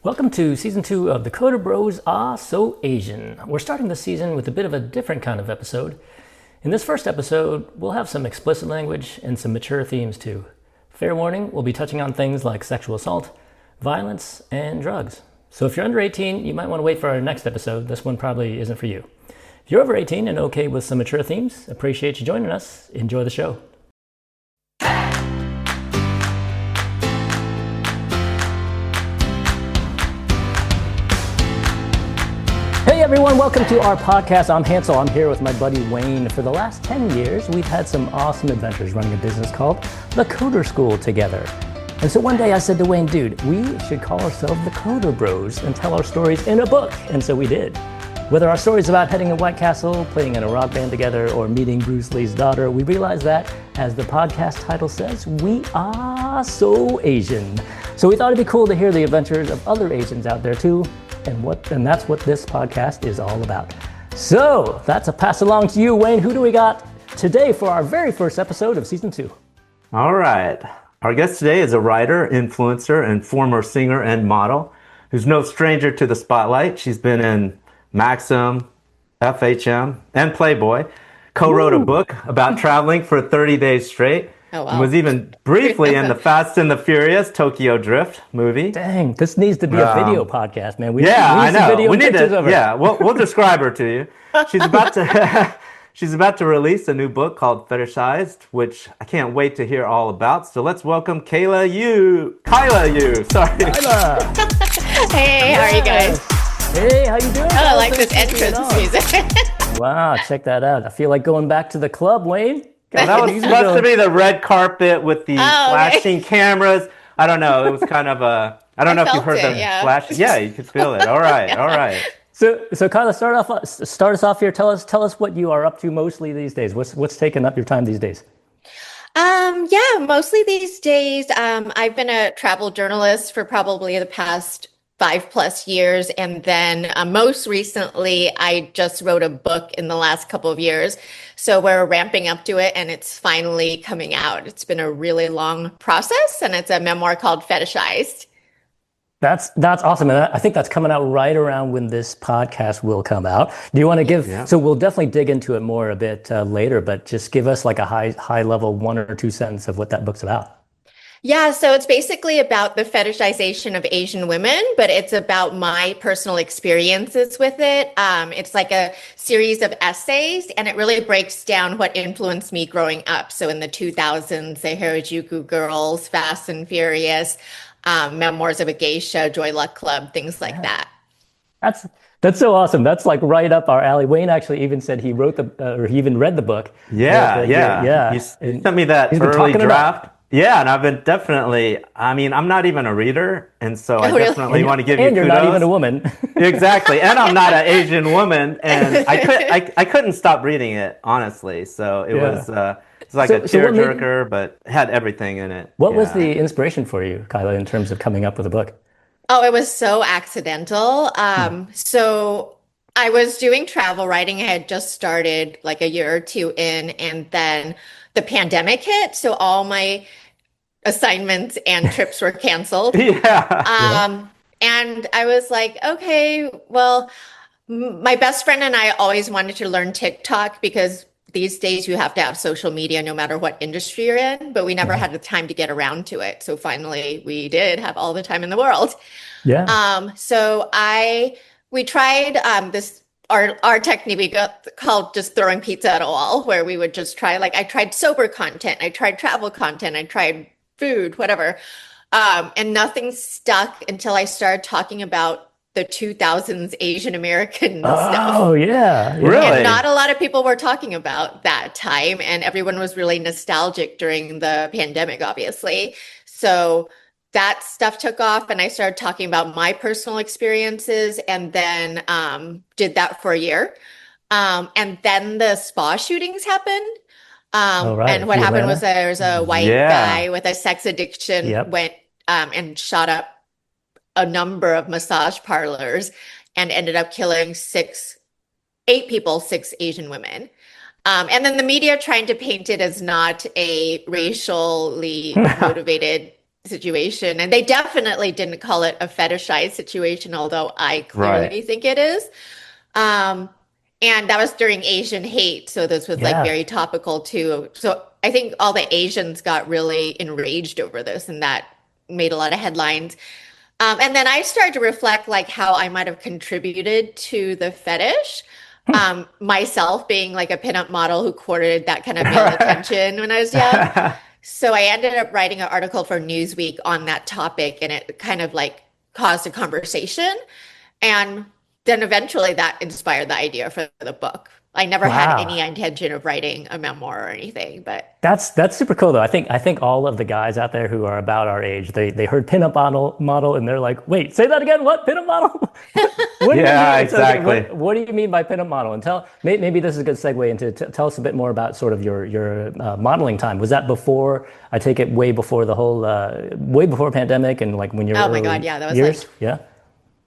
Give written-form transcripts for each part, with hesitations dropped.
Welcome to season 2 of theCoderBros Ah So Asian. We're starting the season with a bit of a different kind of episode. In this first episode, we'll have some explicit language and some mature themes too. Fair warning, we'll be touching on things like sexual assault, violence, and drugs. So if you're under 18, you might want to wait for our next episode. This one probably isn't for you. If you're over 18 and okay with some mature themes, appreciate you joining us. Enjoy the show. Hey everyone, welcome to our podcast. I'm Hansel. I'm here with my buddy Wayne. For the last 10 years, we've had some awesome adventures running a business called The Coder School together. And so one day I said to Wayne, dude, we should call ourselves the Coder Bros and tell our stories in a book. And so we did. Whether our stories about heading to White Castle, playing in a rock band together, or meeting Bruce Lee's daughter, we realized that, as the podcast title says, we are so Asian. So we thought it'd be cool to hear the adventures of other Asians out there too. And that's what this podcast is all about. So that's a pass along to you, Wayne. Who do we got today for our very first episode of season 2? All right. Our guest today is a writer, influencer, and former singer and model who's no stranger to the spotlight. She's been in Maxim, FHM, and Playboy. Co-wrote a book about traveling for 30 days straight. Oh, wow. And was even briefly in the Fast and the Furious Tokyo Drift movie. Dang, this needs to be a video podcast, man. I know. Video we need pictures to. of her. Yeah, we'll describe her to you. She's about to. She's about to release a new book called Fetishized, which I can't wait to hear all about. So let's welcome Kaila Yu. Sorry. Kaila. Hey, how are you guys? Hey, how you doing? Oh, I like this entrance music. Wow, check that out. I feel like going back to the club, Wayne. That was supposed to be the red carpet with the flashing cameras. I don't know. It was kind of a. I don't know if you heard the flash. Yeah, you could feel it. All right, all right. So Kaila, start us off here. Tell us what you are up to mostly these days. What's taking up your time these days? Mostly these days. I've been a travel journalist for probably the past 5+ years. And then most recently, I just wrote a book in the last couple of years. So we're ramping up to it and it's finally coming out. It's been a really long process and it's a memoir called Fetishized. That's awesome. And I think that's coming out right around when this podcast will come out. Do you want to give, so we'll definitely dig into it more a bit later, but just give us like a high level 1 or 2 sentence of what that book's about. Yeah, so it's basically about the fetishization of Asian women, but it's about my personal experiences with it. It's like a series of essays, and it really breaks down what influenced me growing up. So in the 2000s, the Harajuku Girls, Fast and Furious, Memoirs of a Geisha, Joy Luck Club, things like that. That's so awesome. That's like right up our alley. Wayne actually even said he wrote or he even read the book. Yeah. You sent me that early draft. Yeah, and I've been definitely, I'm not even a reader, and so I definitely want to give you kudos. And you're not even a woman. Exactly, and I'm not an Asian woman, and I couldn't stop reading it, honestly, so it was it's like a tearjerker, but had everything in it. What was the inspiration for you, Kaila, in terms of coming up with a book? Oh, it was so accidental. So I was doing travel writing. I had just started like a year or two in, and then the pandemic hit, so all my assignments and trips were canceled. And I was like, okay, well, my best friend and I always wanted to learn TikTok because these days you have to have social media no matter what industry you're in, but we never had the time to get around to it. So finally we did have all the time in the world. So we tried this our technique we got called just throwing pizza at a wall, where we would just try, like, I tried sober content, I tried travel content, I tried food, whatever. And nothing stuck until I started talking about the 2000s Asian American stuff. Oh, yeah. Really? And not a lot of people were talking about that time, and everyone was really nostalgic during the pandemic, obviously. So that stuff took off, and I started talking about my personal experiences, and then did that for a year. And then the spa shootings happened. And what happened was there was a white guy with a sex addiction went and shot up a number of massage parlors and ended up killing 8 people, 6 Asian women. And then the media trying to paint it as not a racially motivated situation. And they definitely didn't call it a fetishized situation, although I clearly think it is. And that was during Asian hate. So this was like very topical too. So I think all the Asians got really enraged over this, and that made a lot of headlines. And then I started to reflect like how I might have contributed to the fetish. Myself being like a pinup model who courted that kind of male attention when I was young. So I ended up writing an article for Newsweek on that topic, and it kind of like caused a conversation. And then eventually that inspired the idea for the book. I never had any intention of writing a memoir or anything, but that's super cool though. I think all of the guys out there who are about our age, they heard pinup model and they're like, wait, say that again. What, pinup model? What do you mean? Exactly. What do you mean by pinup model? And maybe this is a good segue into tell us a bit more about sort of your modeling time. Was that before? I take it way before the whole way before pandemic and like when you're oh my god, yeah, that was years? like yeah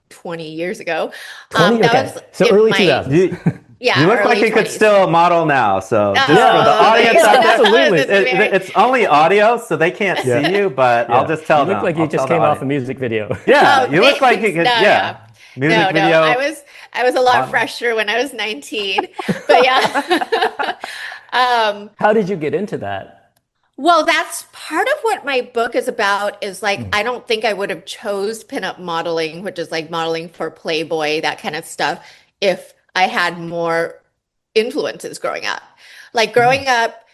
20 years ago. 20, okay. So early 2000s. Yeah, you look like you 20s. could still model now. So just for the audience out there, absolutely. It's only audio, so they can't see you. But I'll just tell them. You look like you just came off a music video. Yeah, you look like you could. Music video. I was a lot fresher when I was 19. But yeah. How did you get into that? Well, that's part of what my book is about is like, I don't think I would have chose pinup modeling, which is like modeling for Playboy, that kind of stuff, if I had more influences growing up. Like growing up,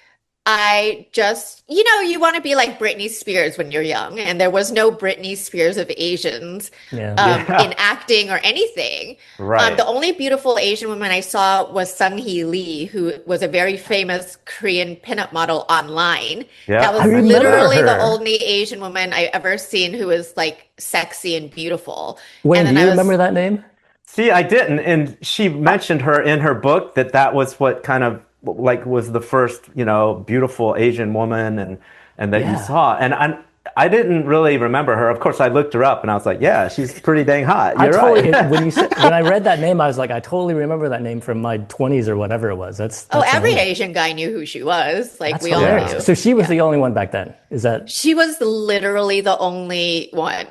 I just, you want to be like Britney Spears when you're young. And there was no Britney Spears of Asians in acting or anything. Right. The only beautiful Asian woman I saw was Sung-hee Lee, who was a very famous Korean pinup model online. Yeah. That was literally the only Asian woman I ever seen who was like sexy and beautiful. Wayne, do you remember that name? See, I didn't. And she mentioned her in her book that was what kind of like was the first, beautiful Asian woman and that you saw. And I didn't really remember her. Of course, I looked her up and I was like, yeah, she's pretty dang hot. You're right. When I read that name, I was like, I totally remember that name from my 20s or whatever it was. That's every amazing. Asian guy knew who she was. Like we all knew. So she was the only one back then. Is that? She was literally the only one.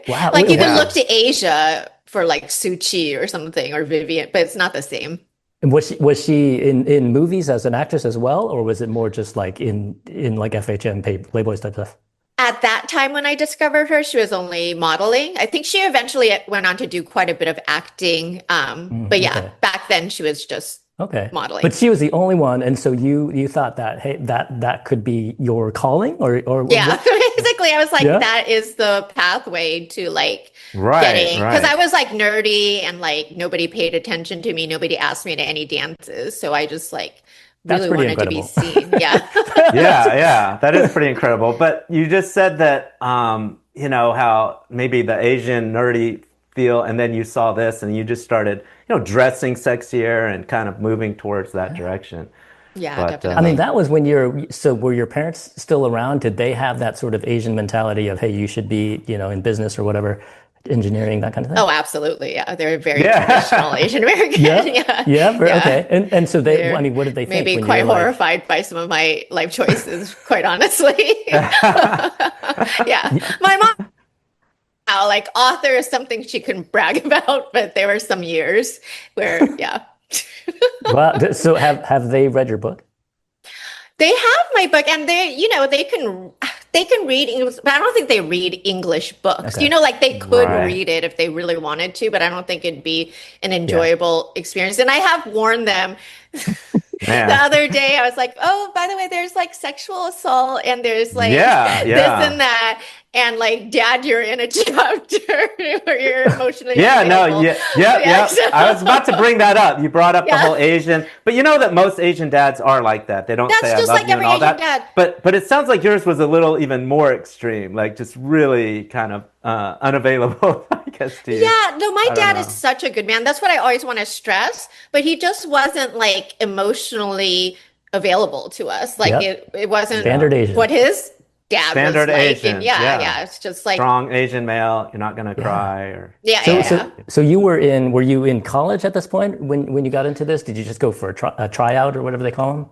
Wow. Like you can look to Asia for like Suchi or something or Vivian, but it's not the same. And was she in movies as an actress as well, or was it more just like in like FHM Playboys type stuff? At that time when I discovered her, she was only modeling. I think she eventually went on to do quite a bit of acting. But yeah, back then she was just modeling. But she was the only one, and so you thought that, hey, that could be your calling, or yeah, basically I was like, that is the pathway to like getting, because I was like nerdy and like nobody paid attention to me, nobody asked me to any dances, so I just like really wanted incredible. to be seen. Yeah. yeah, that is pretty incredible. But you just said that how maybe the Asian nerdy feel, and then you saw this and you just started dressing sexier and kind of moving towards that direction. Yeah, But, definitely. I mean, that was when were your parents still around? Did they have that sort of Asian mentality of, hey, you should be, in business or whatever, engineering, that kind of thing? Oh, absolutely. Yeah. They're very traditional Asian American. Okay. And so what did they think? Maybe quite horrified by some of my life choices, quite honestly. Yeah. My mom, like author is something she couldn't brag about, but there were some years where, Wow. So have they read your book? They have my book, and they can read English, but I don't think they read English books. Okay. Like they could read it if they really wanted to, but I don't think it'd be an enjoyable experience. And I have warned them. The other day, I was like, "Oh, by the way, there's like sexual assault, and there's like this and that, and like, Dad, you're in a chapter where you're emotionally available." So, I was about to bring that up. You brought up the whole Asian, but you know that most Asian dads are like that. They don't say "I love you" and all that. Dad. But it sounds like yours was a little even more extreme, like just really kind of unavailable, I guess, to you. Yeah, no, my dad is such a good man. That's what I always want to stress. But he just wasn't like emotionally available to us. Like it wasn't standard Asian. What his dad standard was like. Asian. And yeah, it's just like strong Asian male. You're not gonna cry or So were you in college at this point when you got into this? Did you just go for a tryout or whatever they call them?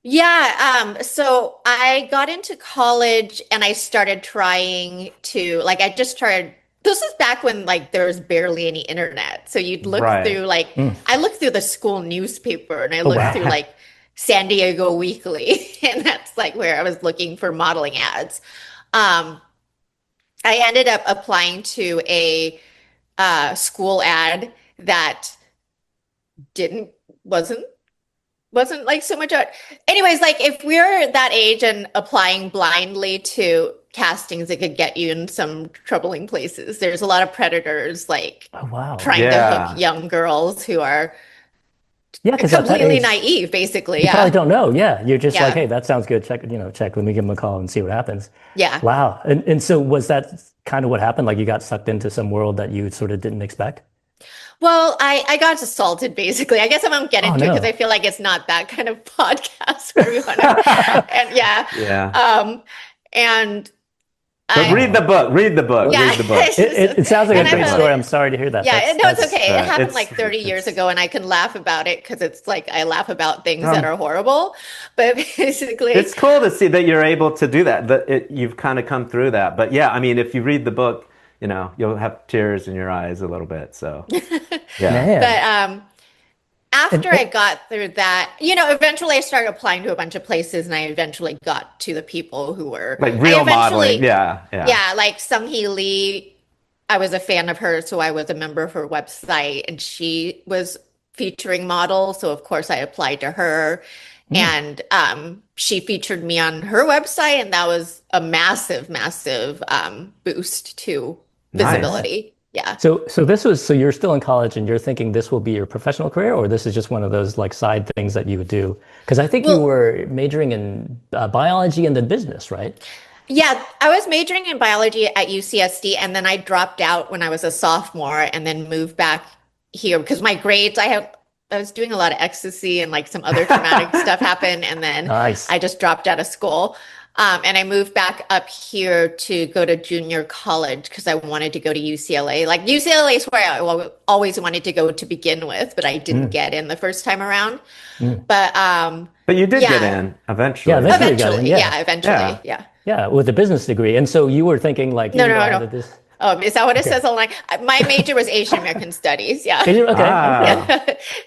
Yeah, so I got into college and I started trying to like I just started this is back when like there was barely any internet. So you'd look Right. through like Mm. I looked through the school newspaper and I Oh, looked through wow. like San Diego Weekly and that's like where I was looking for modeling ads. Um, I ended up applying to a school ad that didn't wasn't wasn't like so much anyways, like if we're that age and applying blindly to castings, it could get you in some troubling places. There's a lot of predators like Oh, wow. trying to hook Yeah. young girls who are Yeah, because at that completely age, naive, basically. you probably Yeah. don't know. Yeah. You're just like, Yeah. hey, that sounds good. Check, check. Let me give them a call and see what happens. Yeah. Wow. And so was that kind of what happened? Like you got sucked into some world that you sort of didn't expect? Well, I got assaulted basically. I guess I won't get Oh, into it because I no. feel like it's not that kind of podcast where we want to, and yeah. Yeah. Um, and But I, read the Oh. book. Read the book. Well, yeah, Read the book. it's just, it sounds like a and I great have story. a, I'm sorry to hear that. yeah, no, it's That's, okay. It happened like 30 years it's ago, and I can laugh about it because it's like I laugh about things that um are horrible. But basically, it's cool to see that you're able to do that. That you've kind of come through that. But yeah, I mean, if you read the book, you'll have tears in your eyes a little bit. So yeah. man. but And, after I got through that, eventually I started applying to a bunch of places, and I eventually got to the people who were. Like I real modeling. eventually, Yeah. Yeah. yeah, like Sung Hee Lee. I was a fan of hers, so I was a member of her website, and she was featuring models. So of course I applied to her, mm, and she featured me on her website, and that was a massive, massive boost to I Nice. bet. visibility. Yeah. So you're still in college and you're thinking this will be your professional career, or this is just one of those like side things that you would do? Because I think you Well, were majoring in biology and then business, right? yeah, I was majoring in biology at UCSD, and then I dropped out when I was a sophomore, and then moved back here because my grades, I was doing a lot of ecstasy and like some other traumatic stuff happened, and then Nice. I just dropped out of school. And I moved back up here to go to junior college because I wanted to go to UCLA. Like UCLA is where always wanted to go to begin with, but I didn't Mm, get in the first time around. mm. But But you did get yeah, in Yeah, eventually. eventually you got in. eventually, Yeah. yeah, eventually, Yeah. yeah. Yeah, with a business degree. And so you were thinking like, No, even no, though I no, had no. this. Oh, is that what it Okay. says online? My major was Asian American Studies. Yeah. Okay. Okay. Ah, Yeah.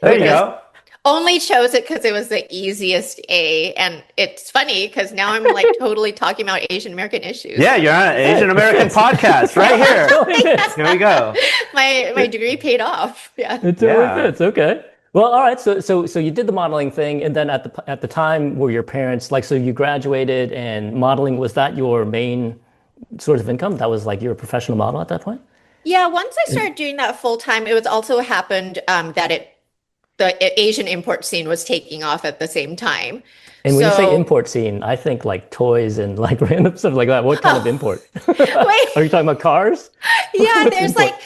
there I you just go. only chose it because it was the easiest A. And it's funny because now I'm like totally talking about Asian American issues. Yeah, So you're on an Hey, Asian American podcast right it here. totally fits. Here we go. my degree paid off. Yeah. It totally Yeah. fits. Okay. Well, all right. So you did the modeling thing, and then at the time were your parents like so you graduated and modeling was that your main source of income? That was like you're a professional model at that point? Yeah. Once I started doing that full time, it was also happened that the Asian import scene was taking off at the same time. And when you say So, import scene, I think like toys and like random stuff like that. What kind of oh, import? wait. Are you talking about cars? Yeah, What's there's import? like,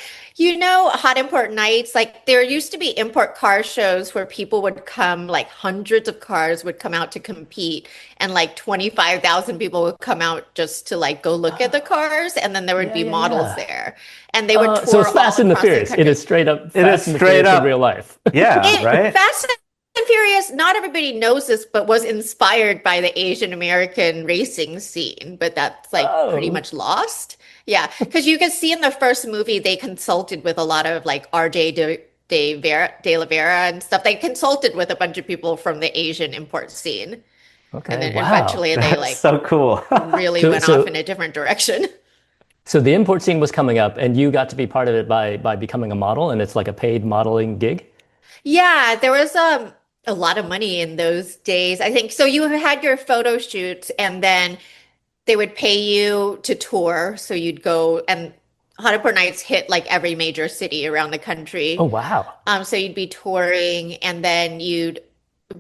hot import nights. Like there used to be import car shows where people would come, like hundreds of cars would come out to compete, and like 25,000 people would come out just to like go look at the cars, and then there would Yeah, be yeah, models yeah. there, and they would So tour it's all Fast and the across the Furious. It country. is straight up It is Fast and the straight Furious in up. real life. Yeah, It right? Fast and Furious, not everybody knows this, but was inspired by the Asian American racing scene, but that's like pretty Oh, much lost. Yeah, because you can see in the first movie they consulted with a lot of like De La Vera and stuff. They consulted with a bunch of people from the Asian import scene, and okay. then Wow. eventually they That's like so cool. really So went off so in a different direction. so the import scene was coming up and you got to be part of it by becoming a model and it's like a paid modeling gig. Yeah, there was a lot of money in those days. I think so. You had your photo shoots, and then they would pay you to tour. So you'd go and Hot Import Nights hit like every major city around the Oh, country. wow. So you'd be touring and then you'd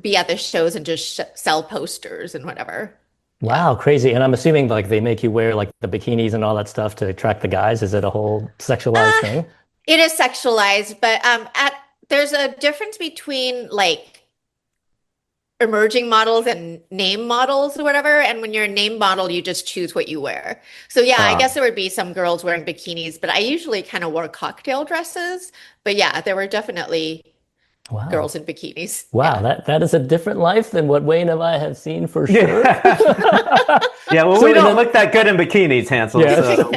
be at the shows and just sh sell posters and whatever. Yeah. Wow, crazy. And I'm assuming like they make you wear like the bikinis and all that stuff to attract the guys. Is it a whole sexualized Uh, thing? it is sexualized, but at there's a difference between like emerging models and name models or whatever. And when you're a name model, you just choose what you wear. So yeah, I Uh, guess there would be some girls wearing bikinis, but I usually kind of wore cocktail dresses. But yeah, there were definitely Wow. girls in bikinis. Wow, that is a different life than what Wayne and I have seen for sure. Yeah. Yeah, well, So we in don't the- look that good in bikinis, Hansel. Yeah. So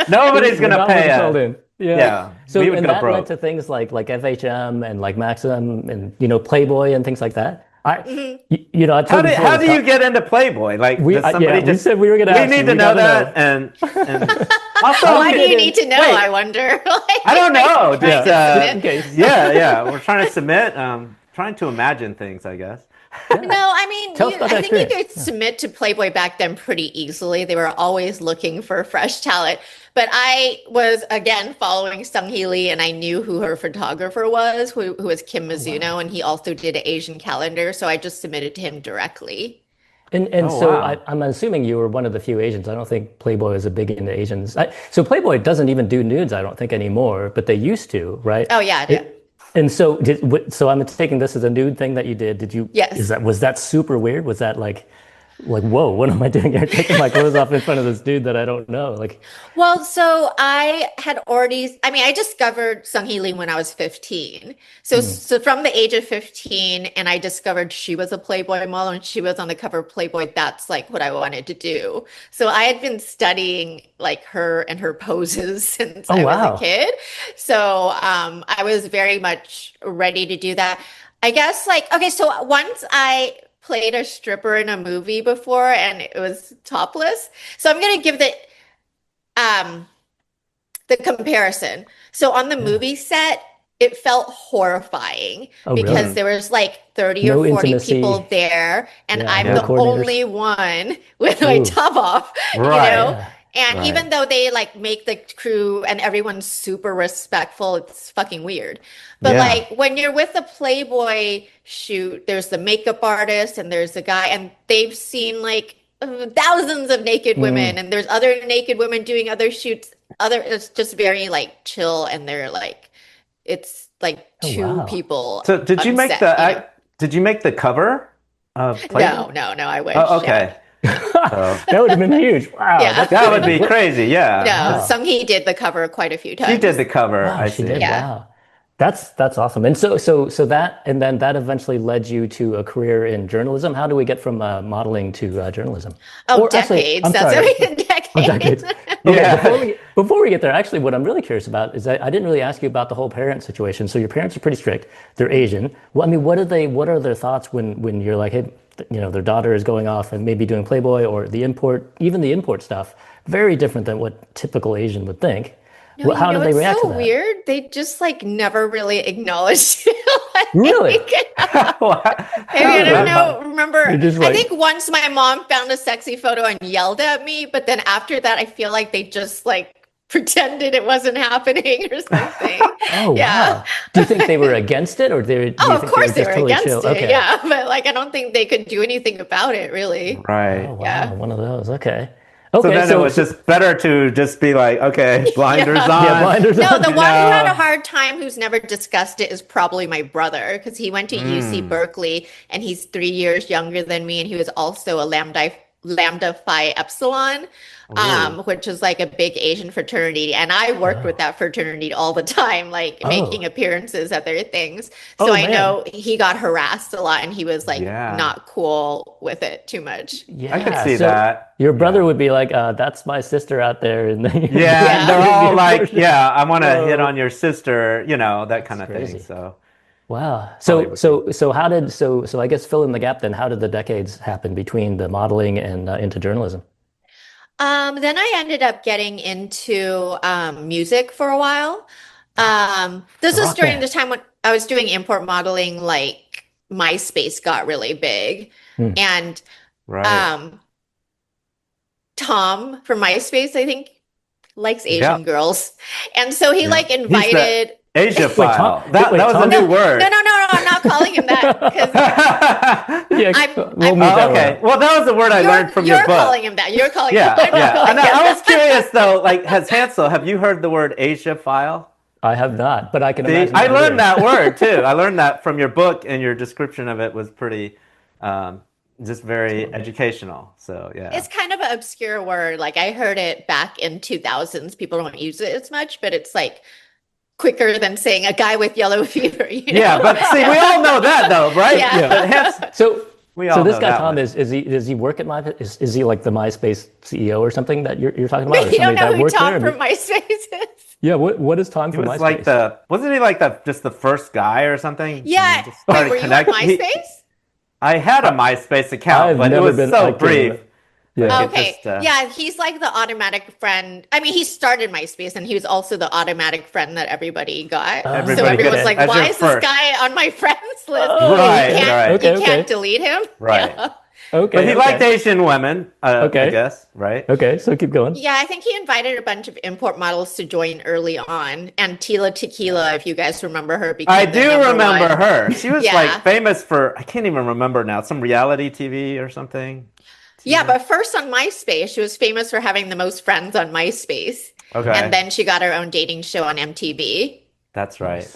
nobody's We're gonna not pay called us. in. Yeah. Yeah, So we would and go that led broke. to things like FHM and like Maxim and Playboy and things like that. Mhm. I told you before How this do you get into Playboy? Like, we does somebody we just? said we were gonna We ask you. need to We know gotta know. that, and also, Why do you get need to know, wait, I wonder? Like, I don't know. are you Just trying to Just in submit? case. yeah, we're trying to submit. Trying to imagine things, I guess. Yeah. No, I mean, Tell us about I that think you experience. could submit to Playboy back then pretty easily. They were always looking for fresh talent. But I was, again, following Sung Hee Lee, and I knew who her photographer was, who was Kim Oh wow. Mizuno, and he also did an Asian calendar. So I just submitted to him directly. And Oh so wow. I'm assuming you were one of the few Asians. I don't think Playboy is a big into Asians. So Playboy doesn't even do nudes, I don't think anymore, but they used to, right? Oh, yeah, yeah. And so so I'm taking this as a nude thing that you did. Yes. Was that super weird? Was that like whoa, what am I doing here? Taking my clothes off in front of this dude that I don't know. Like, Well, so I discovered Sung Hee Lee when I was 15. hmm. So from the age of 15, and I discovered she was a Playboy model and she was on the cover of Playboy, that's like what I wanted to do. So I had been studying like her and her poses since Oh I was a wow. kid. So I was very much ready to do that. I guess like, okay, so once I played a stripper in a movie before and it was topless. So I'm gonna give um the comparison. So on the Yeah. movie set, it felt horrifying Oh really? because Mm, there was like 30 or No 40 intimacy. people there, and Yeah, I'm no yeah. the coordinators. only one with my Ooh, top off, you Right. know? yeah. And Right. even though they like make the crew and everyone's super respectful, it's fucking weird. But Yeah. like when you're with a Playboy shoot, there's the makeup artist and there's the guy, and they've seen like thousands of naked women, Mm. and there's other naked women doing other shoots. It's just very like chill, and they're like it's like Oh two wow. people So did you on make set, the you know? did you make the cover of Playboy? No, I Oh, wish. Yeah. okay. So That would have been huge. Wow, Yeah. that's that would crazy. be crazy. Yeah. No, Because Wow. Sung Hee did the cover quite a few she did times. the cover. Wow, I she see. did. Yeah. Wow. That's awesome. And so that and then that eventually led you to a career in journalism. How do we get from modeling to journalism? Oh, Or actually, decades. I'm That's sorry. every Oh, decades. decades. Okay, Yeah. before we get there, actually, what I'm really curious about is I didn't really ask you about the whole parent situation. So your parents are pretty strict. They're Asian. Well, I mean, what are their thoughts when you're like, hey, their daughter is going off and maybe doing Playboy or even the import stuff, very different than what typical Asian would think. No, you How know, did they it's react to so that? weird. They just like never really acknowledged it. Really? Maybe I don't know. They're Remember, just I like, think once my mom found a sexy photo and yelled at me, but then after that, I feel like they just like pretended it wasn't happening or something. oh Yeah. wow. Do you think they were against it, or do Oh, you of think they were course they just were totally against chill? it. Okay. Yeah. But like, I don't think they could do anything about it, really. Right. Oh wow, Yeah. one of those. Okay. So Okay, then it was so just better to just be like, okay, blinders Yeah. yeah, on. blinders No, on. the one who had a No. hard time, who's never discussed it, is probably my brother because he went to UC Mm. Berkeley and he's 3 years younger than me, and he was also a Lambda Phi Epsilon, Ooh. which is like a big Asian fraternity. And I worked with Oh. that fraternity all the time, like making Oh. appearances at their things. So Oh I man. know he got harassed a lot, and he was like Yeah. not cool with it too much. I could Yeah. see So that. your brother Yeah. would be like, that's my sister out there, and then Yeah, and Yeah. they're all the like, abortion. yeah, I want to hit Whoa. on your sister, that It's kind of thing. crazy. So Wow. probably would be. So how did so I guess fill in the gap then. How did the decades happen between the modeling and into journalism? Then I ended up getting into music for a while. This was Rock during band. the time when I was doing import modeling, like MySpace got really big. Hmm. And Right. um, Tom from MySpace, I think, likes Yeah. Asian girls. And so he Yeah. like He's the invited. Asia Wait, Tom. file. That Wait, that was a Tom. No, new no, word. no, no, no, I'm not calling him that because Yeah, we'll I'm move that Oh, one okay. out. Well, that was the word I learned from your you're book. calling him that. You're calling him. Yeah, I'm not yeah. calling And him I was that. curious though, like, have you heard the word Asia file? I have not, but I can See, imagine I what it learned is. that word too. I learned that from your book, and your description of it was pretty, um, just very educational. So yeah. It's kind of an obscure word. Like I heard it back in 2000s. People don't use it as much, but it's like quicker than saying a guy with yellow fever. Yeah, but see, we all know that though, right? Yeah. But hence, So, we all so this know guy that Tom one. is he does he work at is he like the MySpace CEO or something that you're talking about? Or You don't somebody know that who worked Tom there? from MySpace is? Yeah, what is Tom He from was MySpace? like wasn't he like just the first guy or something? Yeah. And just Wait, started were you on connecting. MySpace? I had a MySpace account, I've but it never was been. so I can't brief. remember. Yeah. Like, it Okay. just, Yeah, he's like the automatic friend. I mean, he started MySpace and he was also the automatic friend that everybody got. So Everybody everyone's gets like, as why your is this first. guy on my friends list? Right, right. Okay, You can't delete him. Right. Yeah. Okay. But he okay. liked Asian women, Okay. I guess, right? Okay, so keep going. Yeah, I think he invited a bunch of import models to join early on. And Tila Tequila, if you guys remember her, became I the do number remember one. her. She was Yeah. like famous for, I can't even remember now, some reality TV or something. Yeah, but first on MySpace, she was famous for having the most friends on MySpace. Okay. And then she got her own dating show on MTV. That's right.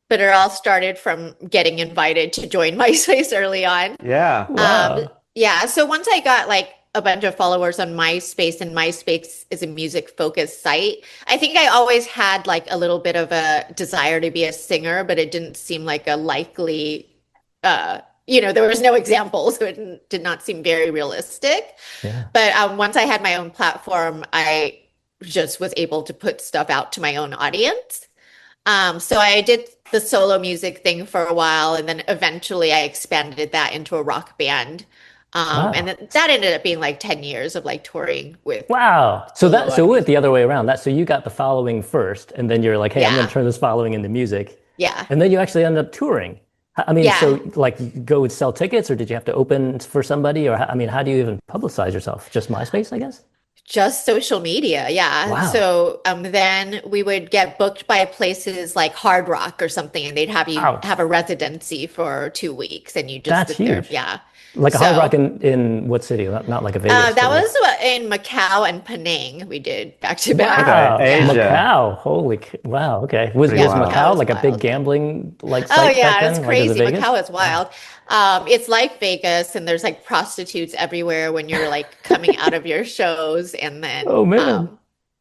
But it all started from getting invited to join MySpace early on. Yeah. Wow. Yeah, so once I got like a bunch of followers on MySpace, and MySpace is a music focused site, I think I always had like a little bit of a desire to be a singer, but it didn't seem like a likely, there was no example, so it did not seem very realistic. Yeah. But once I had my own platform, I just was able to put stuff out to my own audience. So I did the solo music thing for a while, and then eventually I expanded that into a rock band. Wow. And that ended up being like 10 years of like touring with. Wow. So Solo it went the other way around. So you got the following first, and then you're like, hey, I'm Yeah. going to turn this following into music. Yeah. And then you actually ended up touring. I mean, Yeah. so like you go and sell tickets, or did you have to open for somebody? Or I mean, how do you even publicize yourself? Just MySpace, I guess? Just social media, yeah. Wow. So then we would get booked by places like Hard Rock or something, and they'd have you Wow. have a residency for 2 weeks, and you just That's sit there. huge. Yeah. Like a Hard So- Rock in what city? Not like a Vegas. That but like- was in Macau and Penang. We did back to back. Wow. Okay, Asia. Macau. Wow. Okay. Was Pretty wild. Macau Macau was like a big wild. gambling like Oh site yeah, back it's then? crazy. Like, is it Vegas? Macau is wild. It's like Vegas, and there's like prostitutes everywhere when you're like coming out of your shows, and then Oh, man.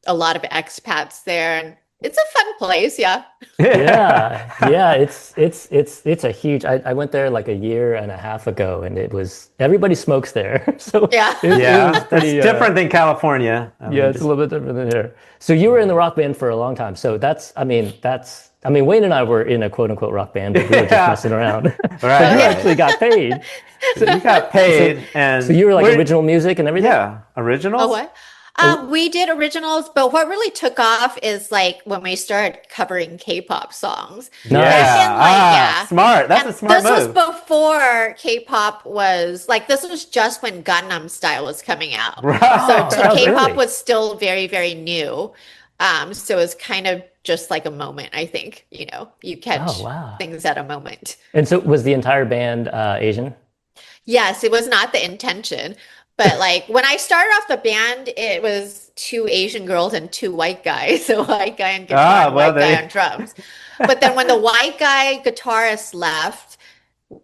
a lot of expats there, and it's a fun place. Yeah. Yeah, it's a huge. I went there like a year and a half ago, and it was everybody smokes there, so Yeah. it Yeah. was It's pretty different than California. I mean, Yeah, it's just- a little bit different than here. So you were in the rock band for a long time. So Wayne and I were in a quote unquote rock band, but we were just Yeah. messing around. Right, You right. actually got paid. So you got paid, and So you were like where- original music and everything. Yeah, originals. Oh, what? We did originals, but what really took off is like when we started covering K-pop songs. Nice. Yeah. And, like, yeah. Smart. That's And a smart this move. was before K-pop was like, this was just when Gangnam Style was coming out. Right. So Oh, K-pop really? was still very, very new. So it was kind of just like a moment, I think, you catch Oh, wow. things at a moment. And so was the entire band Asian? Yes, it was not the intention. But like when I started off the band, it was 2 Asian girls and 2 white guys. So white guy on guitar and well, white guy they- on drums. But then when the white guy guitarist left,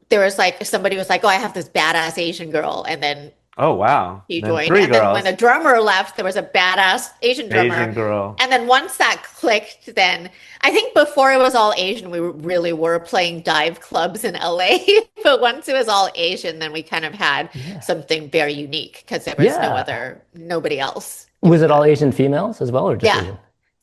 there was like somebody was like, "Oh, I have this badass Asian girl," and then Oh wow. he Then joined. 3 And then girls. when the drummer left, there was a badass Asian drummer. Asian girl. And then once that clicked, then I think before it was all Asian, we really were playing dive clubs in LA. But once it was all Asian, then we kind of had something very unique because there was nobody else. Was it all Asian females as well, or just Yeah. Asian?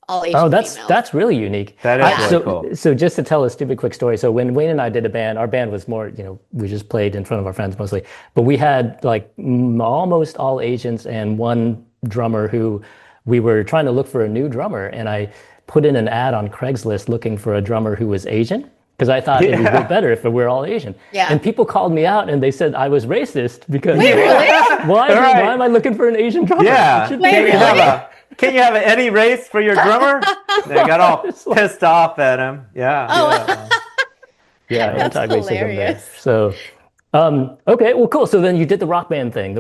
All Asian Oh, that's females. really unique. That is really so, cool. So just to tell a stupid quick story. So when Wayne and I did a band, our band was more, we just played in front of our friends mostly. But we had like almost all Asians and one drummer who we were trying to look for a new drummer. And I put in an ad on Craigslist looking for a drummer who was Asian. Because I thought it'd be way better if we were all Asian. Yeah. And people called me out and they said I was racist because Wait, really? why Right. am I looking for an Asian drummer? Yeah. It should Wait, be Can you really? can you have any race for your drummer? They got all It's like- pissed off at him. Yeah. Oh, Yeah, That's anti-racism there. hilarious. So, okay, well, cool. So then you did the rock band thing,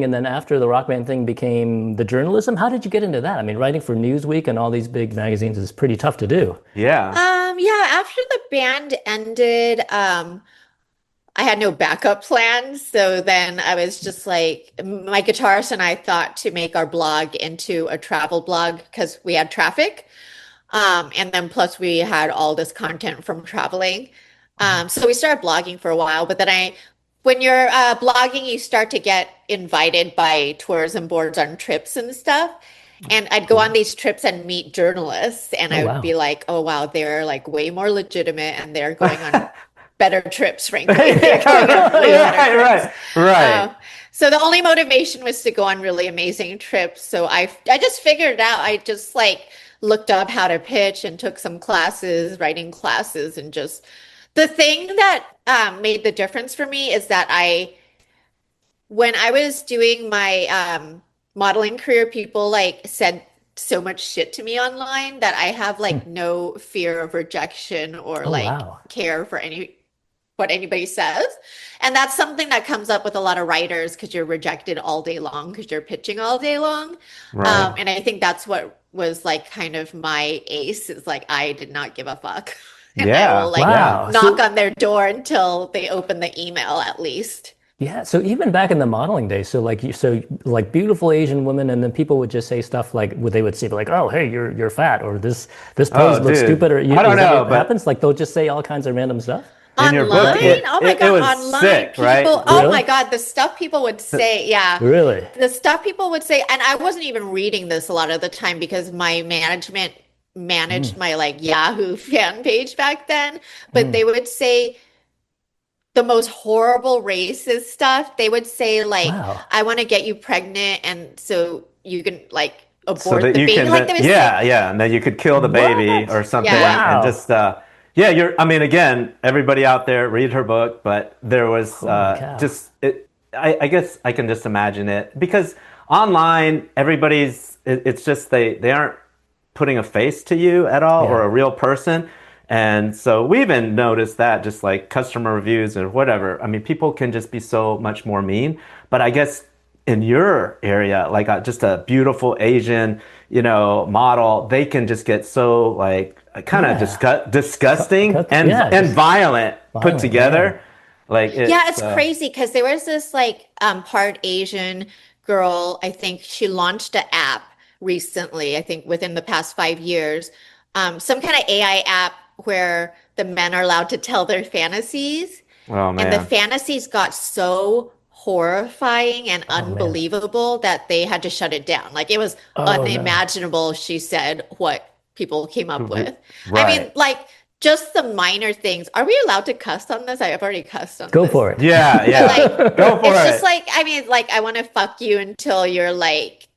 and then after the rock band thing became the journalism. How did you get into that? I mean, writing for Newsweek and all these big magazines is pretty tough to do. Yeah. yeah, after the band ended, I had no backup plans. So then I was just like, my guitarist and I thought to make our blog into a travel blog because we had traffic. And then plus we had all this content from traveling. So we started blogging for a while, but then when you're blogging, you start to get invited by tourism boards on trips and stuff. And I'd go on these trips and meet journalists, and Oh, I would wow. be like, oh, wow, they're like way more legitimate and they're going on better trips, frankly. They're going on way better trips. Right. So the only motivation was to go on really amazing trips. So I just figured it out. I just like looked up how to pitch and took some classes, writing classes, and just the thing that made the difference for me is that when I was doing my modeling career, people like said so much shit to me online that I have like no fear of rejection or Oh, like wow. care for what anybody says. And that's something that comes up with a lot of writers because you're rejected all day long because you're pitching all day long. Right. And I think that's what was like kind of my ace is like I did not give a fuck. And I will Yeah. like Yeah. Wow. knock So, on their door until they open the email at least. yeah. So even back in the modeling days, so like beautiful Asian women, and then people would just say stuff like, they would say like, "Oh, hey, you're fat," or "this pose Oh, looks dude. stupid," or I don't is that know, what but happens? Like they'll just say all kinds of random stuff. in your book, Online? Oh my it God, was online sick, right? people. Oh Really? my God, the stuff people would say. Yeah. Really? The stuff people would say, and I wasn't even reading this a lot of the time because my management managed my like Yahoo fan page back then, but they would say the most horrible racist stuff. They would say like, Wow. I want to get you pregnant and so you can like So abort that the you baby. can Like then, they would say, yeah, yeah, and then you could kill the baby or What? something, yeah. and Wow. just yeah, I mean, again, everybody out there, read her book, but there was Holy cow. just it. I guess I can just imagine it because online, it's just they aren't putting a face to you at all or Yeah. a real person. And so we even noticed that just like customer reviews or whatever. I mean, people can just be so much more mean. But I guess in your area, like just a beautiful Asian, model, they can just get so like kind of Yeah. disgusting Yeah. and Just violent put violent. Yeah. together. Like Yeah, it's it's crazy because there was this like part Asian girl, I think she launched an app recently, I think within the past 5 years, some kind of AI app where the men are allowed to tell their fantasies. oh And the man. fantasies got so horrifying and Oh man. unbelievable that they had to shut it down. Like it was Oh no. unimaginable, she said, what people came up with. I mean, Right. like just the minor things. Are we allowed to cuss on this? I have already cussed on Go this. for it. Yeah, But yeah. like, Go for it's just it. like, I mean, like, I want to fuck you until you're like,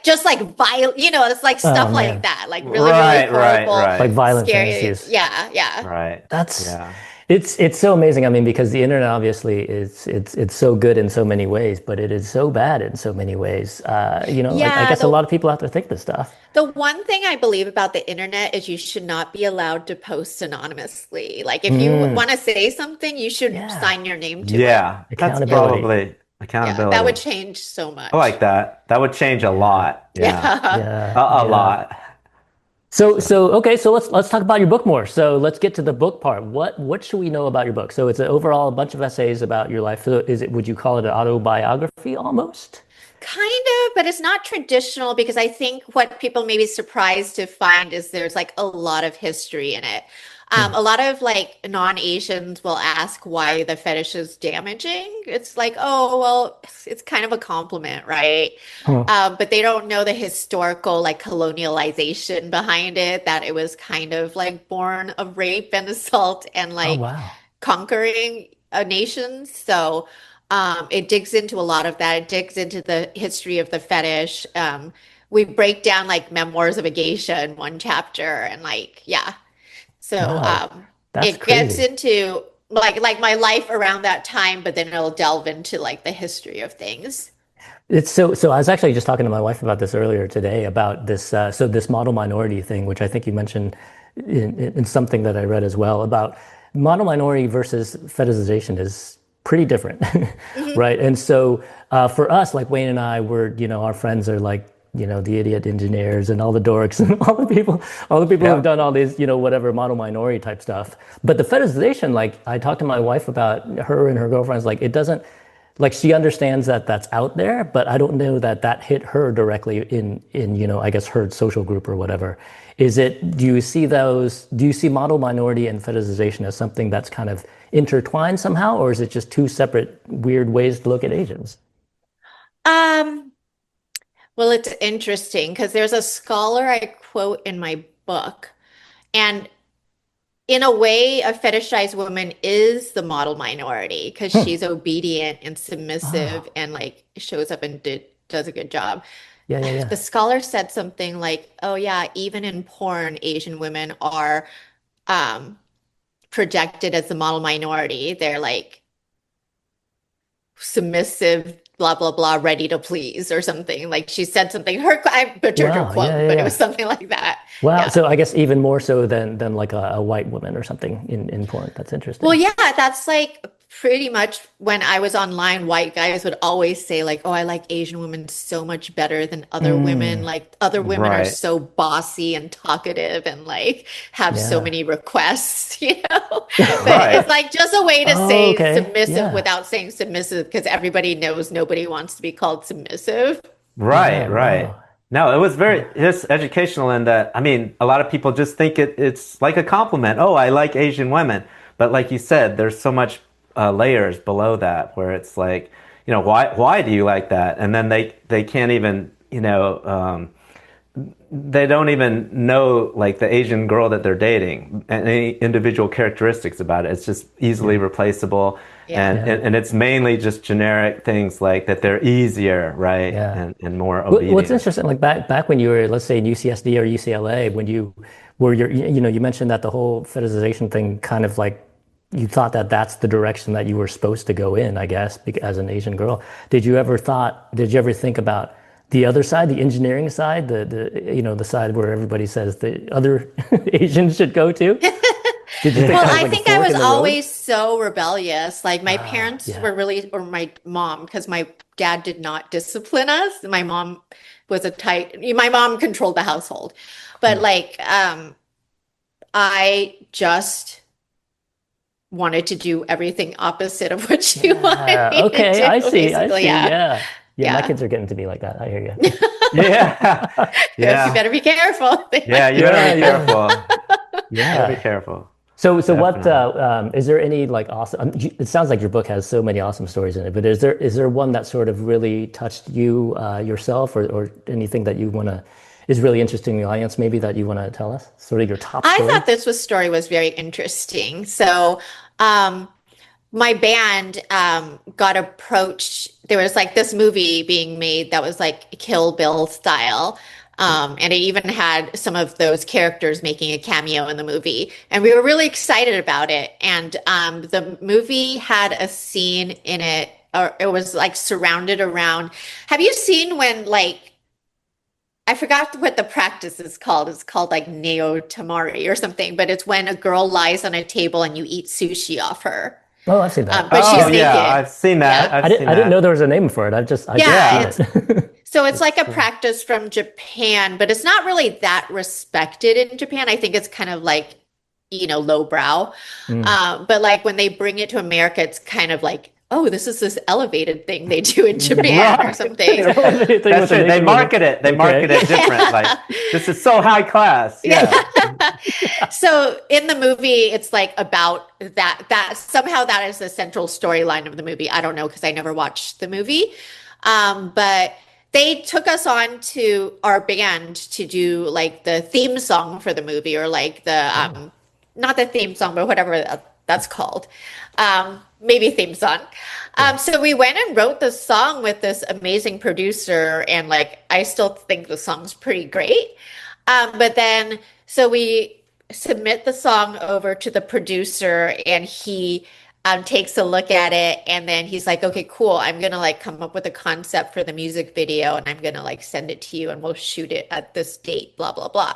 just like violent, it's like Oh stuff like man. that, like really, really Right, horrible, Like right, violent scary. fantasies. Yeah, yeah. right. That's Yeah. it's so amazing. I mean, because the internet obviously is it's so good in so many ways, but it is so bad in so many ways. I Yeah, guess a lot of people out there think this stuff. the one thing I believe about the internet is you should not be allowed to post anonymously. Like if you want to say something, you should Yeah. sign your name to it. Yeah, that's Accountability. probably Yeah, that would accountability. change so I like much. that. That would change a lot. Yeah. Yeah. Yeah. A Yeah. lot. So okay, so let's talk about your book more. So let's get to the book part. What should we know about your book? So it's overall a bunch of essays about your life. So would you call it an autobiography almost? Kind of, but it's not traditional because I think what people may be surprised to find is there's like a lot of history in it. A lot of like non-Asians will ask why the fetish is damaging. It's like, oh, well, it's kind of a compliment, right? Huh. But they don't know the historical like colonialization behind it, that it was kind of like born of rape and assault and Oh like wow. conquering a nation. So it digs into a lot of that. It digs into the history of the fetish. We break down like memoirs of a geisha in one chapter, and like, yeah. So Wow. That's it gets crazy. into like my life around that time, but then it'll delve into like the history of things. It's so I was actually just talking to my wife about this earlier today about this this model minority thing, which I think you mentioned in something that I read as well about model minority versus fetishization is pretty different, Mhm. right? And so for us, like Wayne and I, our friends are like the idiot engineers and all the dorks and all the people who've Yeah. done all these whatever model minority type stuff. But the fetishization, like I talked to my wife about her and her girlfriends, like it doesn't. like she understands that that's out there, but I don't know that that hit her directly in I guess her social group or whatever. Do you see model minority and fetishization as something that's kind of intertwined somehow, or is it just two separate weird ways to look at Asians? Um, well, it's interesting because there's a scholar I quote in my book, and in a way, a fetishized woman is the model minority because Hmm. she's obedient and Ah, submissive and like shows up and does a good job. yeah, yeah, yeah. The scholar said something like, "Oh yeah, even in porn, Asian women are um, projected as the model minority. They're like submissive, blah blah blah, ready to please or something." Like she said something. I butchered her Wow, yeah, quote, yeah, but it yeah. was something like that. Wow. Yeah. So I guess even more so than like a white woman or something in porn. That's Well, interesting. yeah, that's like pretty much when I was online, white guys would always say, like, oh, I like Asian women so much better than other women. Mm, Like, other women are Right. so bossy and talkative and like have so yeah. many requests, you know? But it's Right. like just a way to Oh, say okay. submissive Yeah. without saying submissive because everybody knows nobody wants to be called submissive. Right, Yeah. right. Wow. No, it was very Yeah. just educational in that, I mean, a lot of people just think it's like a compliment. Oh, I like Asian women. But like you said, there's so much layers below that where it's like, why do you like that? And then they can't even, they don't even know like the Asian girl that they're dating and any individual characteristics about it. It's just easily Yeah. replaceable. Yeah. Yeah. And it's mainly just generic things like that they're easier, right? Yeah. And more What's obedient. interesting, like back when you were, let's say, in UCSD or UCLA, when you were you mentioned that the whole fetishization thing kind of like you thought that that's the direction that you were supposed to go in, I guess, as an Asian girl. Did you ever think about the other side, the engineering side, the side where everybody says the other Asians should go to? Did you think Well, that was I like a think I fork was in the road? always so rebellious. Like my Ah, parents yeah. were really, or my mom, because my dad did not discipline us. My mom was my mom controlled the household. But Hmm. like, I just wanted to do everything opposit of what she wanted Yeah. me to Okay. I do, see. I basically. see. Yeah. Yeah. Yeah. My Yeah. kids are getting to be like that. I hear you. Yeah. You Yeah. better be careful. They Yeah, might you be better Yeah. be careful. Yeah. careful. You better be Yeah. careful. So what Definitely. is there any like awesome it sounds like your book has so many awesome stories in it, but is there one that sort of really touched you yourself or anything that you want to is really interesting in the audience maybe that you want to tell us? Sort of your top I story? thought story was very interesting. So, um, my band got approached. There was like this movie being made that was like Kill Bill style. And it even had some of those characters making a cameo in the movie. And we were really excited about it. And the movie had a scene in it, or it was like surrounded around. Have you seen when like, I forgot what the practice is called. It's called like neo tamari or something, but it's when a girl lies on a table and you eat sushi off her. Oh, I've seen that. But she's Oh yeah, naked. I've seen that. Yeah. I've I seen didn't know that. there was a name for it. I've just Yeah. seen Yeah. it. So it's It's like a cool. practice from Japan, but it's not really that respected in Japan. I think it's kind of like, lowbrow. Mm. But like when they bring it to America, it's kind of like, oh, this is this elevated thing they do in Japan or Right. something. Anything That's with a true. They naked woman. market it. They market Okay. it different. Like this is so high class. Yeah. Yeah. So in the movie, it's like about that somehow that is the central storyline of the movie. I don't know because I never watched the movie. But they took us on to our band to do like the theme song for the movie or like the Oh. not the theme song, but whatever that's called. Maybe theme song. Yeah. So we went and wrote the song with this amazing producer, and like I still think the song's pretty great. But then, so we submit the song over to the producer, and he takes a look at it, and then he's like, "Okay, cool. I'm gonna like come up with a concept for the music video, and I'm gonna like send it to you, and we'll shoot it at this date, blah blah blah."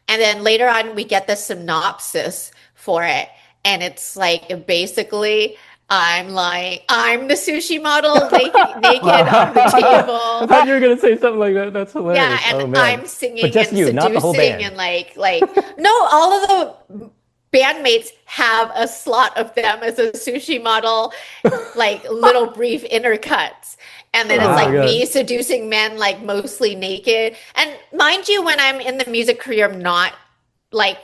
And then later on, we get the synopsis for it, and it's like basically. I'm the sushi model naked on the I table. thought you were gonna say something like that. That's Yeah, hilarious. and Oh man. I'm But singing just and you, not the whole seducing band. and like no, all of the bandmates have a slot of them as a sushi model, like little brief intercuts. And then it's like me seducing men, like mostly naked. And mind you, when I'm in the music career, I'm not like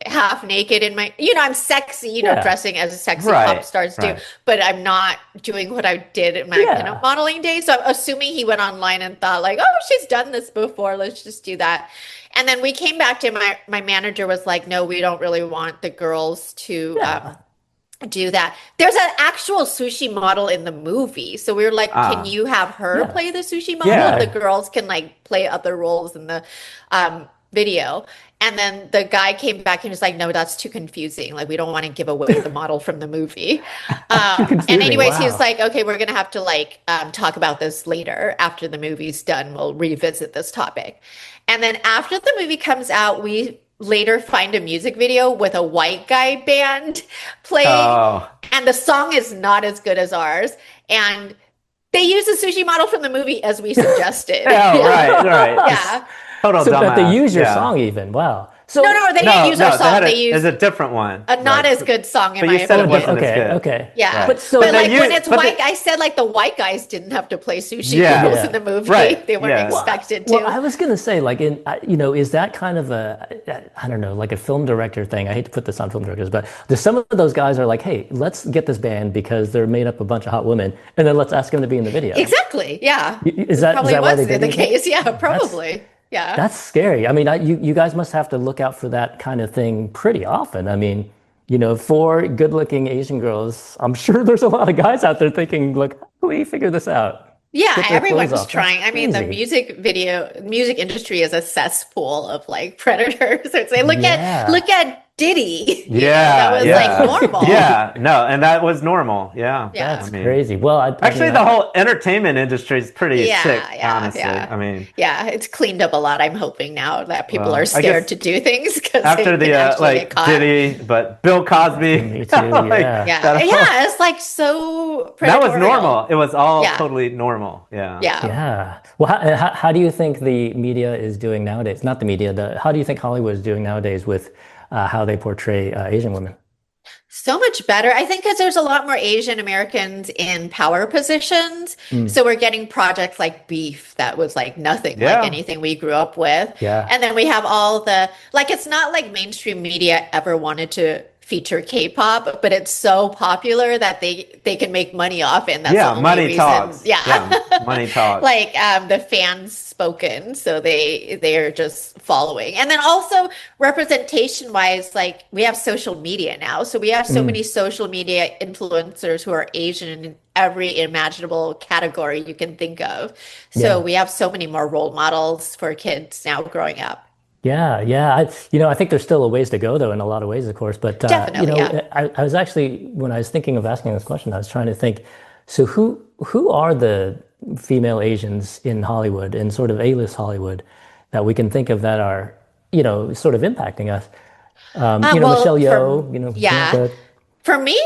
half naked in my, I'm sexy, dressing as sexy pop stars do, but I'm not doing what I did in my pinup modeling days. So I'm assuming he went online and thought like, oh, she's done this before. Let's just do that. And then we came back to my manager was like, no, we don't really want the girls to do that. There's an actual sushi model in the movie. So we were like, can you have her play the sushi model? And the girls can like play other roles in the video. And then the guy came back and was like, no, that's too confusing. Like, we don't want to give away the model from the movie. And anyways, he was like, okay, we're going to have to like talk about this later after the movie's done. We'll revisit this topic. And then after the movie comes out, we later find a music video with a white guy band playing. And the song is not as good as ours. And they use the sushi model from the movie as we suggested. Right. Yeah. Total so dumbass. that they use your song even. Wow. So no, they didn't use our song. They used a different one. A not as good song in but my you said opinion. it wasn't as good. Okay. Yeah. But like when it's white, I said like the white guys didn't have to play sushi roles in the movie. Right. They weren't expected to. Well, I was going to say like is that kind of I don't know, like a film director thing? I hate to put this on film directors, but there's some of those guys are like, hey, let's get this band because they're made up a bunch of hot women, and then let's ask them to be in the video. Exactly. Yeah. Is that why they did the case? Yeah, probably. Yeah. That's scary. I mean, you guys must have to look out for that kind of thing pretty often. I mean, for good-looking Asian girls, I'm sure there's a lot of guys out there thinking, look, how do we figure this out? Yeah, everyone's trying. I mean, the music industry is a cesspool of like predators. So it's like, look at Diddy. Yeah. That was like normal. Yeah. No, and that was normal. Yeah. That's crazy. Well, the whole entertainment industry is pretty sick, honestly. Yeah. I mean, it's cleaned up a lot. I'm hoping now that people are scared to do things because after the like Diddy, but Bill Cosby. Me too. It's like so predatorial. That was normal. It was all totally normal. Yeah. Well, how do you think the media is doing nowadays? Not the media. How do you think Hollywood is doing nowadays with how they portray Asian women? So much better. I think because there's a lot more Asian Americans in power positions. So we're getting projects like Beef that was like nothing like anything we grew up with. Yeah. And then we have all the, like, it's not like mainstream media ever wanted to feature K-pop, but it's so popular that they can make money off it. And that's the only money reason. talks. Yeah. Money talks. Like the fans spoken, so they're just following. And then also representation wise, like we have social media now, so we have so many social media influencers who are Asian in every imaginable category you can think of. So we have so many more role models for kids now growing up. Yeah. I think there's still a ways to go, though, in a lot of ways, of course. But definitely, I was actually, when I was thinking of asking this question, I was trying to think. So who are the female Asians in Hollywood, in sort of A-list Hollywood, that we can think of that are sort of impacting us? Michelle Yeoh. For me,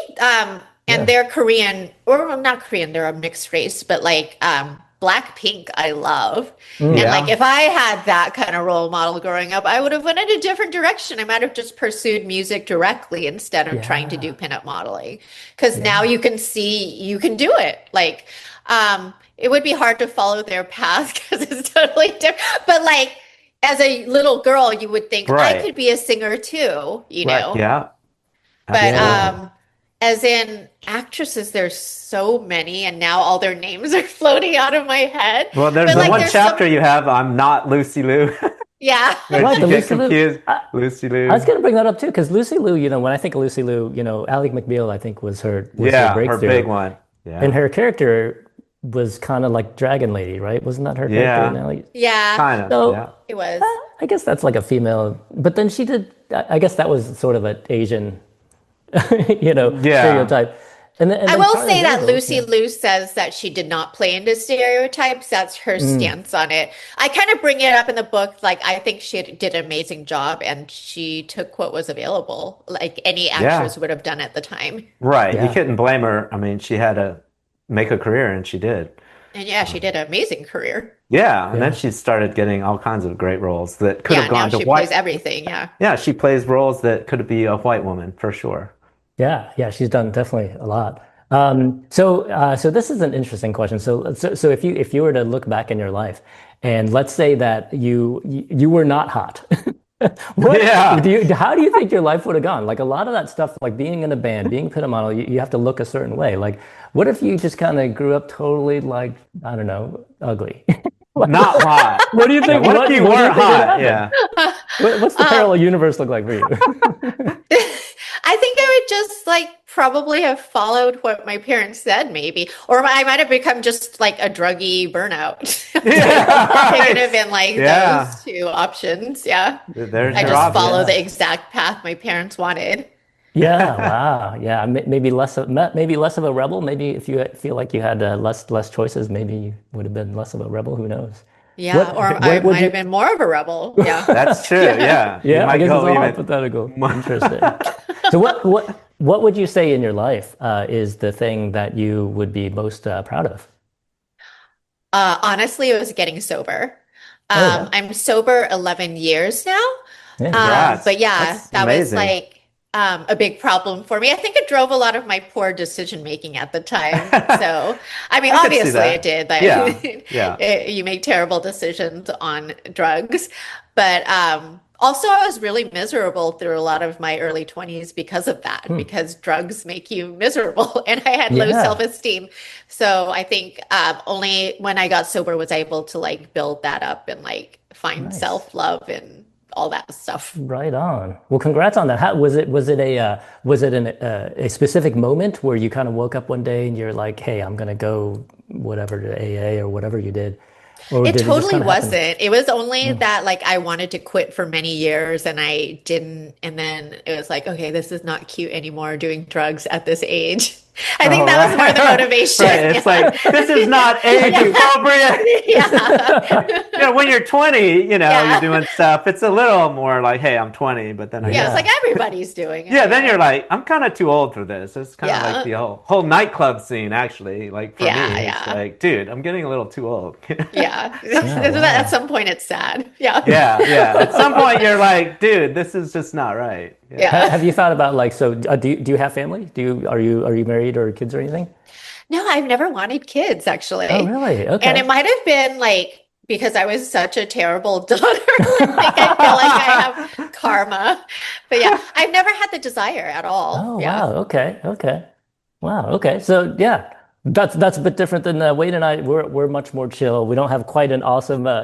and they're Korean, or not Korean, they're a mixed race, but like Blackpink, I love. And like, if I had that kind of role model growing up, I would have went in a different direction. I might have just pursued music directly instead of trying to do pinup modeling. Because now you can see you can do it. Like, it would be hard to follow their path because it's totally different. But like, as a little girl, you would think I could be a singer too, know? Yeah. But as in actresses, there's so many, and now all their names are floating out of my head. Well, there's one chapter you have, I'm not Lucy Liu. Yeah. Right, you get confused. Lucy Liu. I was going to bring that up too, because Lucy Liu, when I think of Lucy Liu, Ally McBeal, I think was her breakthrough. Her big one. Yeah. And her character was kind of like Dragon Lady, right? Wasn't that her character in Ally? Yeah. Kind of, so, it was. I guess that's like a female, but then she did, I guess that was sort of an Asian, stereotype. And then I will say that Lucy Liu says that she did not play into stereotypes. That's her stance on it. I kind of bring it up in the book. Like, I think she did an amazing job, and she took what was available, like any actress would have done at the time. Right. You couldn't blame her. I mean, she had to make a career, and she did. And she did an amazing career. Yeah, and then Yeah. she started getting all kinds of great roles that could Yeah, have now gone to she white. plays everything. Yeah. Yeah, she plays roles that could be a white woman for sure. Yeah, yeah, she's done definitely a lot. So this is an interesting question. So if you were to look back in your life, and let's say that you were not hot, what Yeah. how do you think your life would have gone? Like a lot of that stuff, like being in a band, being pit model, you have to look a certain way. Like, what if you just kind of grew up totally like, I don't know, ugly? Not hot. What do you Yeah, think? what if you What do you weren't think would hot? happen? Yeah. What's the Um, parallel universe look like for you? I think I would just like probably have followed what my parents said, maybe, or I might have become just like a druggy burnout. Yeah, It could right. have been like Yeah. those two options. Yeah, There's I your just Yeah, follow options. the yeah. exact path my parents wanted. Yeah, wow. Yeah, maybe maybe less of a rebel. Maybe if you feel like you had less choices, maybe you would have been less of a rebel. Who knows? Yeah, or I What would might have you? been more of a rebel. Yeah, That's true. yeah. Yeah. You Yeah, I might guess it's go all even hypothetical. more. Interesting. So what would you say in your life is the thing that you would be most proud of? Honestly, it was getting sober. Oh yeah, I'm sober 11 years now. yeah, Congrats. But yeah, That's that was amazing. like a big problem for me. I think it drove a lot of my poor decision making at the time. So, I mean, I could see obviously it that. did. That Yeah. Yeah. you make terrible decisions on drugs, but also I was really miserable through a lot of my early 20s because of that, Hmm. because drugs make you miserable, and I had low Yeah, self-esteem. So I think only when I got sober was I able to like build that up and like find nice. self-love and all that stuff. Right on. Well, congrats on that. How was it a specific moment where you kind of woke up one day and you're like, hey, I'm gonna go whatever to AA or whatever you did, or It did it just totally kind of happen? wasn't. It was only Mm. that like I wanted to quit for many years and I didn't. And then it was like, okay, this is not cute anymore doing drugs at this age. I think Oh, that was more the right. motivation. Right. It's like, this is not age appropriate. Yeah. When you're 20, you're Yeah. doing stuff. It's a little more like, hey, I'm 20, but then I Yeah. It's guess, like Yeah. everybody's doing yeah, it. then you're Yeah. like, I'm kind of too old for this. It's kind of like Yeah. the whole nightclub scene, actually. Like for me, Yeah. it's Yeah. like, dude, I'm getting a little too old. Yeah. Oh At wow. some point, it's sad. Yeah. Yeah, yeah. At some point, you're like, dude, this is just not right. Yeah. Yeah. Have you thought about like so? Do you have family? Are you married or kids or anything? No, I've never wanted kids Oh actually. really? And it Okay. might have been like because I was such a terrible daughter. Like I feel like I have karma. But yeah, I've never had the desire at all. Oh Yeah. wow. Okay. Okay. Wow. Okay. So yeah, that's a bit different than Wade and I. We're much more chill. We don't have quite an awesome, all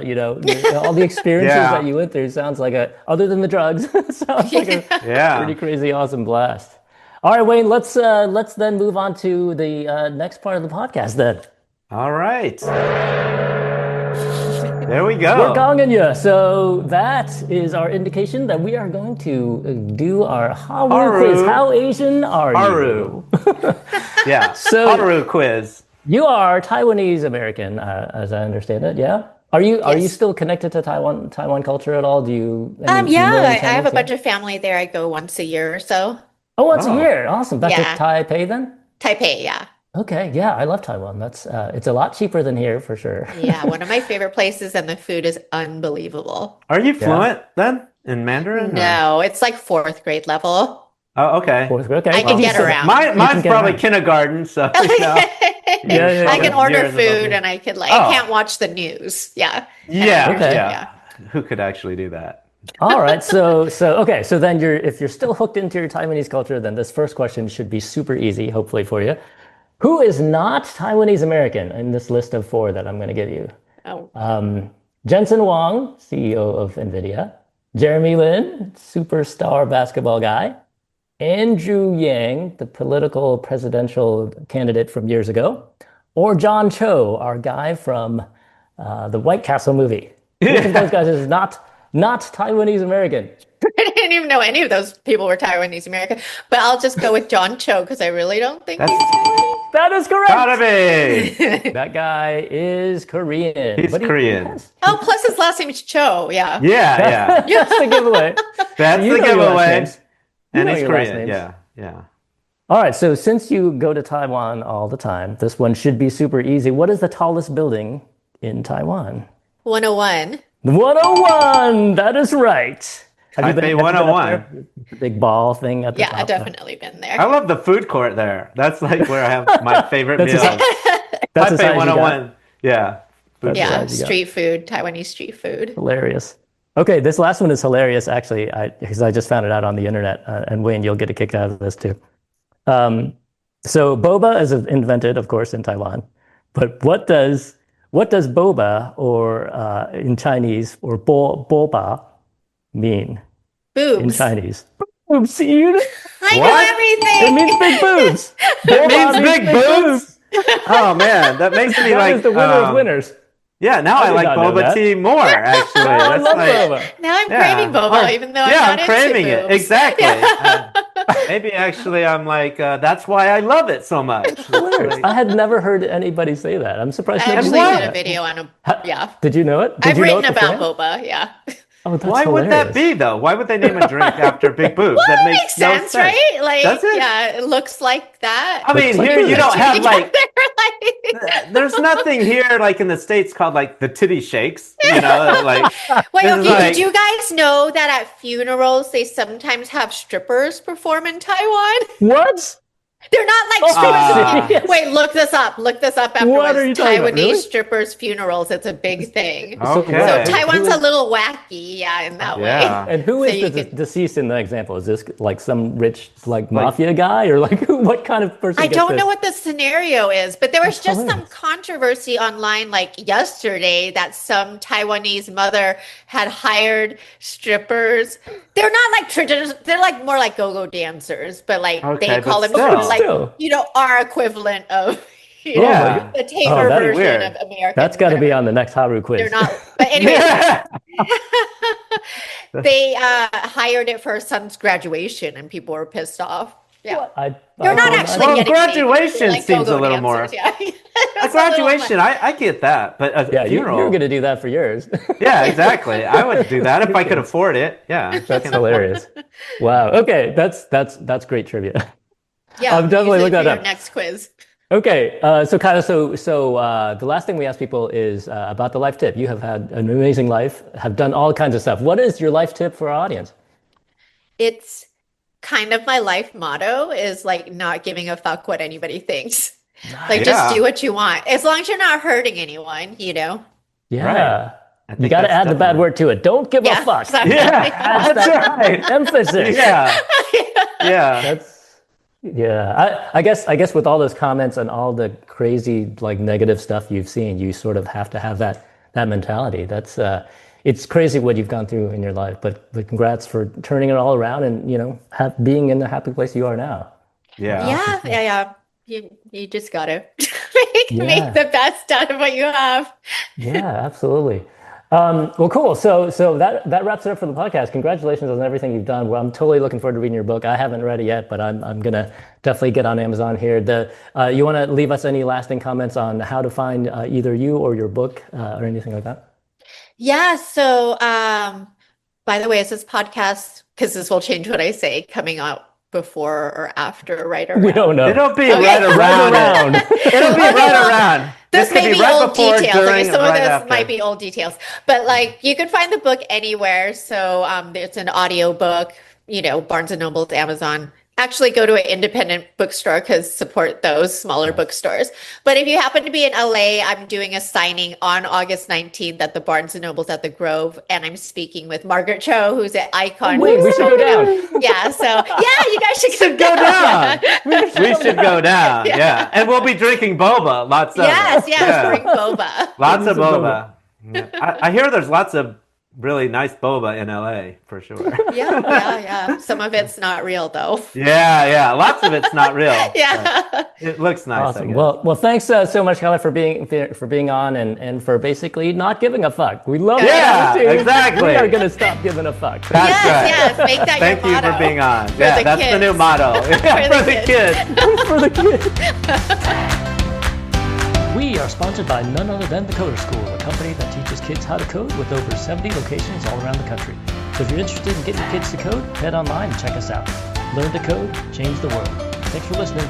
the experiences that Yeah, you went through. Sounds like other than the drugs, sounds like a yeah. pretty crazy, awesome blast. All right, Wayne. Let's then move on to the next part of the podcast. Then All right. There we we're go. gonging you. So that is our indication that we are going to do our Haru quiz. Haru. How Asian are Haru. you? Yeah. So Haru quiz. you are Taiwanese American, as I understand it. Yeah. Are you Yes. still connected to Taiwan culture at all? Do you Yeah, know any I have a Chinese? Yeah. bunch of family there. I go once a year or so. Oh, once a Oh, year. Awesome. Back to Yeah. Taipei then? Taipei, yeah. Okay. Yeah, I love Taiwan. That's it's a lot cheaper than here for sure. Yeah, one of my favorite places, and the food is unbelievable. are you Yeah. fluent then in Mandarin or? No, it's like fourth grade level. Oh, okay. Fourth grade. Okay. I can get Decent. around. You can Mine's get probably around. kindergarten, so Yeah, yeah, I yeah. can order years above food me. and I could like Oh. I can't watch the news. Yeah. And Yeah, Okay. understand, yeah. Who could actually do that? All right. So okay. So then if you're still hooked into your Taiwanese culture, then this first question should be super easy, hopefully for you. Who is not Taiwanese American in this list of four that I'm going to give you? Oh, Jensen Huang, CEO of NVIDIA. Jeremy Lin, superstar basketball guy. Andrew Yang, the political presidential candidate from years ago. Or John Cho, our guy from the White Castle movie. Which of those guys is not Taiwanese American? I didn't even know any of those people were Taiwanese American, but I'll just go with John Cho because I really don't think That's he's Taiwanese. That is gotta correct. be. That guy is Korean. He's But Korean. Oh, plus his last name is Cho. Yeah. Yeah, yeah. That's the giveaway. That's You the know your last giveaway. names. You And know he's your last Korean. names. Yeah, yeah. All right, so since you go to Taiwan all the time, this one should be super easy. What is the tallest building in Taiwan? 101. 101, that is right. Have Taipei you been 101. up there? The big ball thing at the Yeah, top? I've definitely been there. I love the food court there. That's like where I have my favorite That's meals. That's as high Taipei as you got. 101. Yeah. Food That's Yeah, as you got. street food, Taiwanese street food. Hilarious. Okay, this last one is hilarious, actually, because I just found it out on the internet. And Wayne, you'll get a kick out of this too. So boba is invented, of course, in Taiwan. But what does boba, or in Chinese, or boba mean in Boobs. Chinese? Boobs. You, I know What? it everything. means big boobs. It Boba means big boobs. Oh man, that makes me That like is the winner of winners. Yeah, now I did like not know boba that. tea more. Actually, I that's love like boba. Now I'm yeah. craving boba, Oh, even though yeah, I'm I'm not craving into it boobs. exactly. Maybe actually, I'm like that's why I love it so much. Hilarious. I had never heard anybody say that. I'm surprised I nobody actually knew did a that. video on yeah. Did you know it? Did I've you know written it about beforehand? boba, yeah. Oh, that's Why would that hilarious. be though? Why would they name a drink after big boobs? Well, That it makes makes no sense, sense. right? Like, Does it? yeah, it looks like that. I mean, like here you boobs. don't have like Like, there's nothing here like in the States called like the titty shakes, you know, like wait, this is okay, like- did you guys know that at funerals they sometimes have strippers perform in Taiwan? What? They're not like Ah. strippers. Wait, look this up. Look this up afterwards. What are you talking about? Taiwanese Really? strippers funerals. It's a big thing. Okay. So Taiwan's Who a little wacky, yeah, in that Yeah. way. And who So is you the could- deceased in the example? Is this like some rich like mafia guy, or like what kind of person? I gets don't this? know what the scenario is, but there was That's just some hilarious. controversy online like yesterday that some Taiwanese mother had hired strippers. They're not like traditional, they're like more like go-go dancers, but like Okay, they but call them still. sort of like, Still. you know, our equivalent of, you Oh know, my God. the tamer that'd be version weird. of American. That's got to be whatever. on the next Haru quiz. They're not, but anyway, Yeah. they hired it for her son's graduation and people were pissed off. Yeah. They're not can actually Well, getting paid. graduation They're like seems a go-go little more- dancers, yeah. A It's a little graduation, I get that, but a Yeah, funeral. you're going to do that for yours. Yeah, exactly. I would do that if I could afford it. Yeah, That's hilarious. Wow. Okay, that's great trivia. Yeah, I'll definitely use it look that for your up. next quiz. Okay, so Kyla, the last thing we ask people is about the life tip. You have had an amazing life, have done all kinds of stuff. What is your life tip for our audience? It's kind of my life motto is like not giving a fuck what anybody thinks. Like Yeah. just do what you want. As long as you're not hurting anyone, you know? Yeah. Right. I You think got to that's add the bad definitely- word to it. Don't give a fuck. exactly. Yeah, that's right. Emphasis. Yeah, yeah. Yeah. I guess with all those comments and all the crazy like negative stuff you've seen, you sort of have to have that mentality. That's it's crazy what you've gone through in your life, but congrats for turning it all around and being in the happy place you are now. Yeah. Yeah. You just gotta Yeah. make the best out of what you have. Yeah, absolutely. Well, cool. So that wraps it up for the podcast. Congratulations on everything you've done. Well, I'm totally looking forward to reading your book. I haven't read it yet, but I'm gonna definitely get on Amazon here. You want to leave us any lasting comments on how to find either you or your book or anything like that? Yeah. So, by the way, is this podcast, because this will change what I say, coming out before or after, right? Or We don't know. It'll be Okay. right around. Around. It'll be right around. This could may be right old before, details. during, Some of right this after. might be old details, but like you can find the book anywhere. So it's an audio book, Barnes and Noble, Amazon. Actually, go to an independent bookstore because support those smaller bookstores. But if you happen to be in LA, I'm doing a signing on August 19th at the Barnes and Nobles at the Grove, and I'm speaking with Margaret Cho, who's an icon. Wait, we should go down. Yeah, so yeah, you guys should Go down. Yeah. We should go down. Yeah. And we'll be drinking boba. Lots of Yes, it. yes, Yeah. bring boba. Lots of Lots of boba. Yeah. I hear there's lots of really nice boba in LA for sure. Yeah. Some of it's not real though. Yeah. Lots of it's not real. Yeah. but it looks nice. I Awesome. guess. Well, thanks so much, Kyla, for being on and for basically not giving a fuck. We love Yeah, that attitude. exactly. We are gonna stop giving a fuck. That's right. Yes, make that Thank your you motto. for being on. For Yeah, the that's the kids. new motto. For the For the kids. kids. For the kids. We are sponsored by none other than the Coder School, a company that teaches kids how to code with over 70 locations all around the country. So if you're interested in getting your kids to code, head online and check us out. Learn to code, change the world. Thanks for listening.